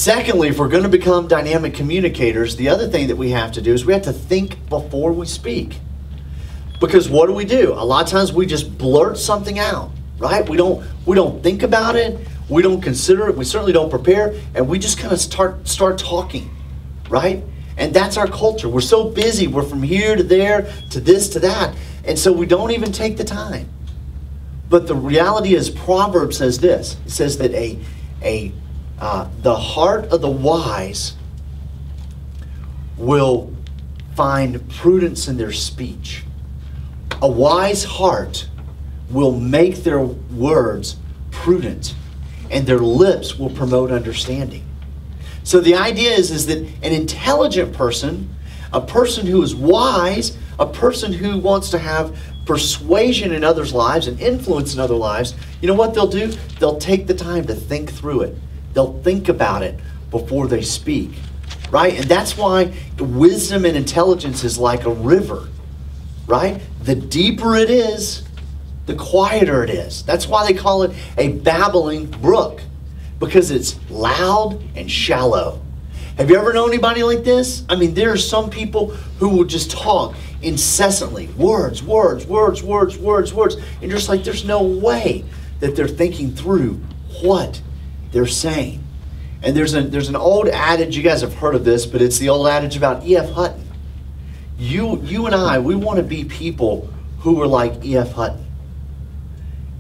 Secondly, if we're going to become dynamic communicators, the other thing that we have to do is we have to think before we speak. Because what do? A lot of times we just blurt something out, right? We don't think about it, we don't consider it, we certainly don't prepare, and we just kind of start talking, right? And that's our culture. We're so busy, we're from here to there, to this, to that, and so we don't even take the time. But the reality is, Proverbs says this. It says that the heart of the wise will find prudence in their speech. A wise heart will make their words prudent, and their lips will promote understanding. So the idea is that an intelligent person, a person who is wise, a person who wants to have persuasion in others' lives and influence in other lives, you know what they'll do? They'll take the time to think through it. They'll think about it before they speak, right? And that's why wisdom and intelligence is like a river, right? The deeper it is, the quieter it is. That's why they call it a babbling brook, because it's loud and shallow. Have you ever known anybody like this? I mean, there are some people who will just talk incessantly. Words, words, words, words, words, words. And just like there's no way that they're thinking through what they're saying. And there's an old adage, you guys have heard of this, but it's the old adage about E.F. Hutton. You and I, we want to be people who are like E.F. Hutton.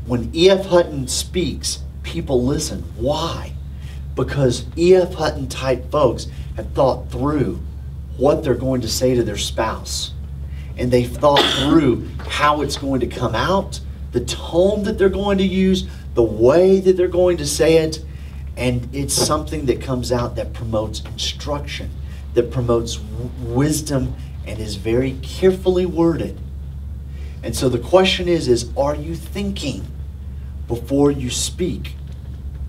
When E.F. Hutton speaks, people listen. Why? Because E.F. Hutton type folks have thought through what they're going to say to their spouse. And they've thought through how it's going to come out, the tone that they're going to use, the way that they're going to say it. And it's something that comes out that promotes instruction, that promotes wisdom, and is very carefully worded. And so the question is are you thinking before you speak?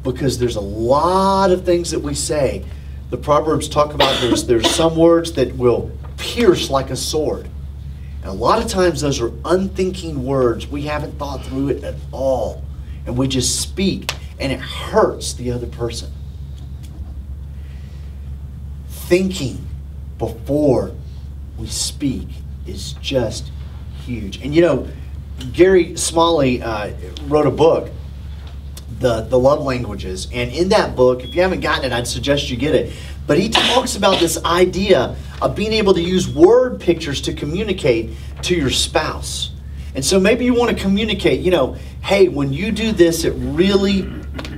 Because there's a lot of things that we say. The Proverbs talk about there's some words that will pierce like a sword. And a lot of times those are unthinking words. We haven't thought through it at all. And we just speak, and it hurts the other person. Thinking before we speak is just huge. And you know, Gary Smalley wrote a book, The Love Languages. And in that book, if you haven't gotten it, I'd suggest you get it. But he talks about this idea of being able to use word pictures to communicate to your spouse. And so maybe you want to communicate, you know, hey, when you do this, it really,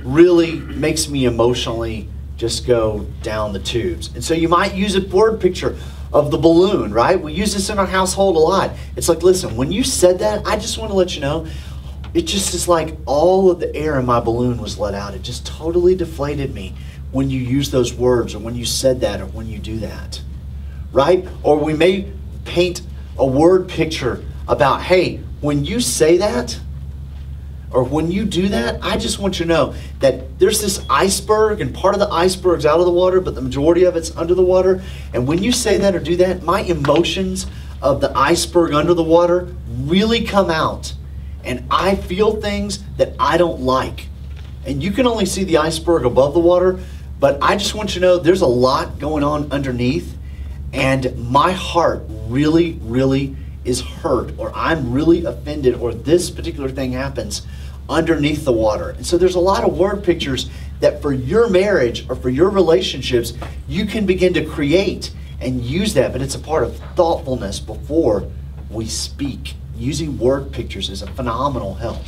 really makes me emotionally just go down the tubes. And so you might use a word picture of the balloon, right? We use this in our household a lot. It's like, listen, when you said that, I just want to let you know, it just is like all of the air in my balloon was let out. It just totally deflated me when you use those words, or when you said that, or when you do that, right? Or we may paint a word picture about, hey, when you say that, or when you do that, I just want you to know that there's this iceberg, and part of the iceberg's out of the water, but the majority of it's under the water. And when you say that or do that, my emotions of the iceberg under the water really come out. And I feel things that I don't like. And you can only see the iceberg above the water, but I just want you to know there's a lot going on underneath. And my heart really, really is hurt, or I'm really offended, or this particular thing happens underneath the water. And so there's a lot of word pictures that for your marriage or for your relationships, you can begin to create and use that, but it's a part of thoughtfulness before we speak. Using word pictures is a phenomenal help.